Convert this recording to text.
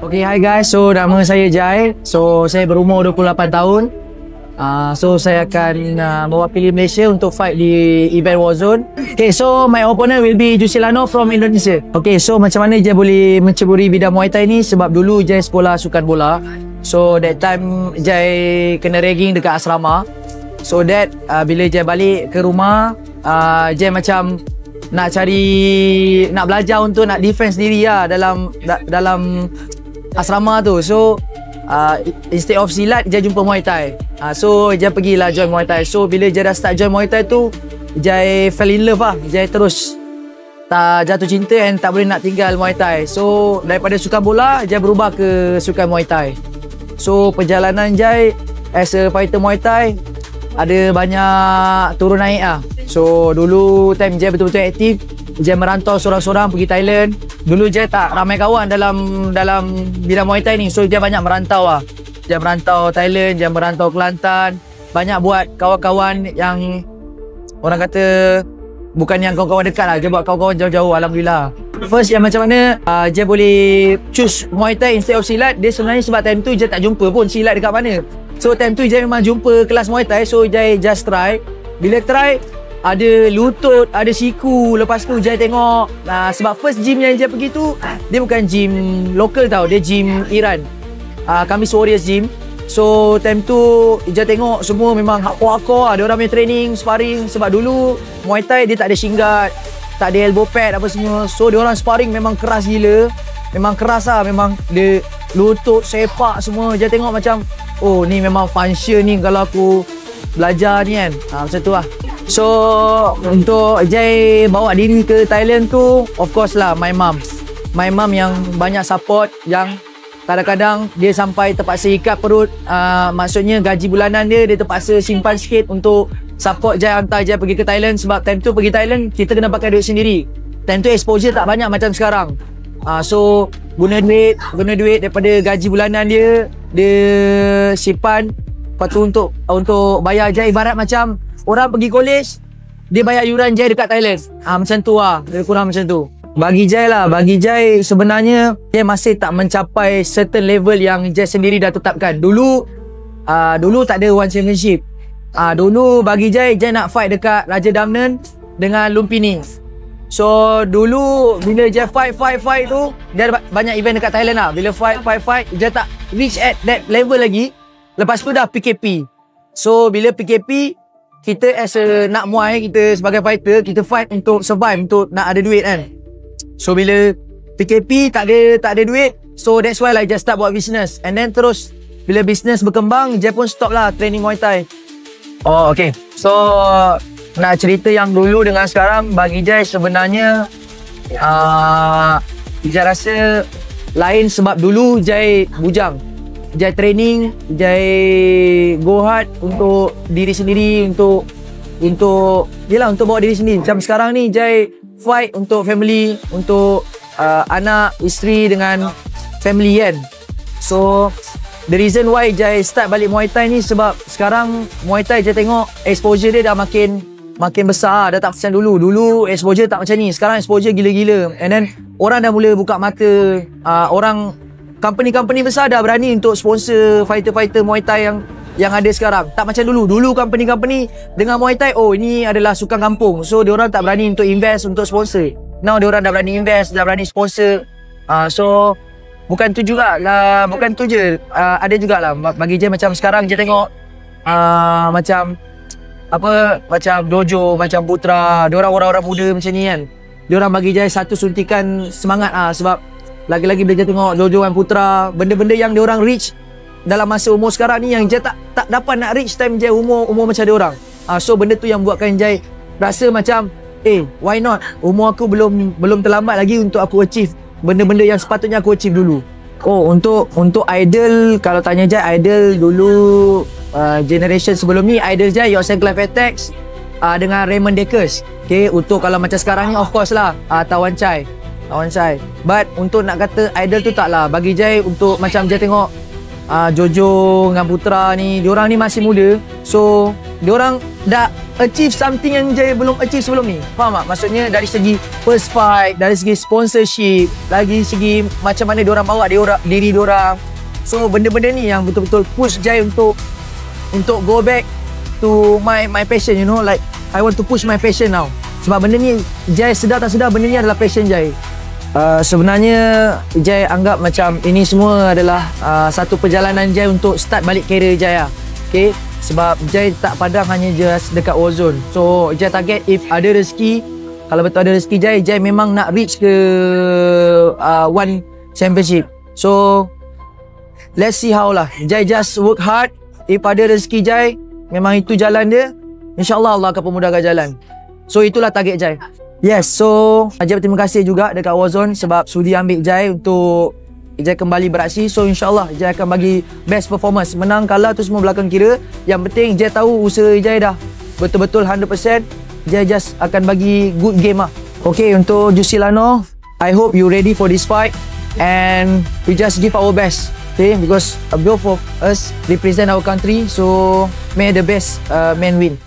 Okay, hi guys. So, nama saya Jai. So, saya berumur 28 tahun. So, saya akan mewakili Malaysia untuk fight di event Warzone. Okay, so my opponent will be Jusilano from Indonesia. Okay, so macam mana Jai boleh menceburi bidang Muay Thai ni? Sebab dulu Jai sekolah sukan bola. So, that time Jai kena ragging dekat asrama. So, that bila Jai balik ke rumah, Jai macam nak belajar untuk nak defense diri lah dalam asrama tu. So, instead of silat, Jai jumpa Muay Thai. So, Jai pergilah join Muay Thai. So, bila Jai dah start join Muay Thai tu, Jai fell in love lah. Jai terus tak jatuh cinta and tak boleh nak tinggal Muay Thai. So, daripada sukan bola, Jai berubah ke sukan Muay Thai. So, perjalanan Jai as a fighter Muay Thai ada banyak turun naik lah. So, dulu time Jai betul-betul aktif, Jai merantau sorang-sorang pergi Thailand. Dulu Jai tak ramai kawan dalam bidang Muay Thai ni. So, Jai banyak merantau lah. Jai merantau Thailand, Jai merantau Kelantan. Banyak buat kawan-kawan yang orang kata bukan yang kawan-kawan dekat lah. Jai buat kawan-kawan jauh-jauh, alhamdulillah. First yang macam mana Jai boleh choose Muay Thai instead of silat. Dia sebenarnya sebab time tu Jai tak jumpa pun silat dekat mana. So, time tu Jai memang jumpa kelas Muay Thai. So, Jai just try. Bila try, ada lutut, ada siku. Lepas tu Jai tengok sebab first gym yang Jai pergi tu, dia bukan gym lokal tau, dia gym Iran. Kami Warriors Gym. So time tu Jai tengok semua memang hardcore. Ada orang punya training, sparring. Sebab dulu Muay Thai dia tak ada singgat, tak ada elbow pad apa semua. So dia orang sparring memang keras gila. Memang keras lah, memang dia lutut, sepak semua. Jai tengok macam, oh ni memang function ni kalau aku belajar ni kan. Macam tu lah. So, untuk Jai bawa diri ke Thailand tu, of course lah, my mom. My mom yang banyak support, yang kadang-kadang dia sampai terpaksa ikat perut. Maksudnya gaji bulanan dia terpaksa simpan sikit untuk support Jai, hantar Jai pergi ke Thailand. Sebab time tu pergi Thailand, kita kena pakai duit sendiri. Time tu exposure tak banyak macam sekarang. So, guna duit daripada gaji bulanan dia simpan. Lepas tu untuk bayar Jai, ibarat macam orang pergi college, dia bayar yuran Jai dekat Thailand. Macam tu lah, lebih kurang macam tu. Bagi Jai sebenarnya Jai masih tak mencapai certain level yang Jai sendiri dah tetapkan. Dulu tak ada One Championship. Dulu bagi Jai nak fight dekat Raja Damnan dengan Lumpini. So dulu bila Jai fight tu, dia ada banyak event dekat Thailand lah. Bila fight, Jai tak reach at that level lagi. Lepas tu dah PKP. So bila PKP, kita as a nak muay, kita sebagai fighter, kita fight untuk survive, untuk nak ada duit kan. So bila PKP tak ada duit, so that's why like just start buat business. And then terus bila business berkembang, Jai pun stop lah training Muay Thai. Oh okay. So nak cerita yang dulu dengan sekarang, bagi Jai sebenarnya Jai rasa lain sebab dulu Jai bujang. Jai training, Jai go hard untuk diri sendiri, untuk bawa diri sendiri. Macam sekarang ni Jai fight untuk family, untuk anak, isteri dengan family kan. So the reason why Jai start balik Muay Thai ni sebab sekarang Muay Thai Jai tengok exposure dia dah makin besar, dah tak macam dulu. Dulu exposure tak macam ni, sekarang exposure gila-gila. And then orang dah mula buka mata, company besar dah berani untuk sponsor fighter-fighter Muay Thai yang ada sekarang. Tak macam dulu. Dulu company dengan Muay Thai, oh ini adalah sukan kampung. So diorang tak berani untuk invest, untuk sponsor. Now diorang dah berani invest, dah berani sponsor. So bukan tu jugalah, bukan tu je. Ada jugalah bagi Jai macam sekarang Jai tengok macam Dojo, macam Putra, diorang orang-orang muda macam ni kan. Diorang bagi Jai satu suntikan semangat sebab lagi-lagi bila Jai tengok Dojo dan Putra, benda-benda yang diorang reach dalam masa umur sekarang ni yang Jai tak dapat nak reach time Jai umur macam diorang. So benda tu yang buatkan Jai rasa macam why not? Umur aku belum terlambat lagi untuk aku achieve benda-benda yang sepatutnya aku achieve dulu. Oh, untuk idol, kalau tanya Jai idol dulu generation sebelum ni, idol Jai Yosen Clive Attacks dengan Raymond Dekers. Okay, untuk kalau macam sekarang ni of course lah Tawan Chai. But untuk nak kata idol tu tak lah. Bagi Jai, untuk macam Jai tengok Jojo dengan Putra ni, diorang ni masih muda. So, diorang dah achieve something yang Jai belum achieve sebelum ni. Faham tak? Maksudnya dari segi first fight, dari segi sponsorship, lagi segi macam mana diorang bawa diri diorang. So, benda-benda ni yang betul-betul push Jai untuk go back to my passion, you know, like I want to push my passion now. Sebab benda ni Jai sedar tak sedar, benda ni adalah passion Jai. Sebenarnya Jai anggap macam ini semua adalah satu perjalanan Jai untuk start balik career Jai lah. Okay? Sebab Jai tak padang hanya just dekat Warzone. So Jai target if ada rezeki, kalau betul ada rezeki Jai memang nak reach ke one championship. So let's see how lah. Jai just work hard. If ada rezeki Jai, memang itu jalan dia, InsyaAllah Allah akan pemudahkan jalan. So itulah target Jai. Yes, so Jai berterima kasih juga dekat Warzone sebab sudi ambil Jai untuk Jai kembali beraksi. So insyaAllah Jai akan bagi best performance. Menang kalah tu semua belakang kira. Yang penting Jai tahu usaha Jai dah betul-betul 100%. Jai just akan bagi good game lah. Okay, untuk Jusilano, I hope you ready for this fight. And we just give our best. Okay, because both of us represent our country. So may the best man win.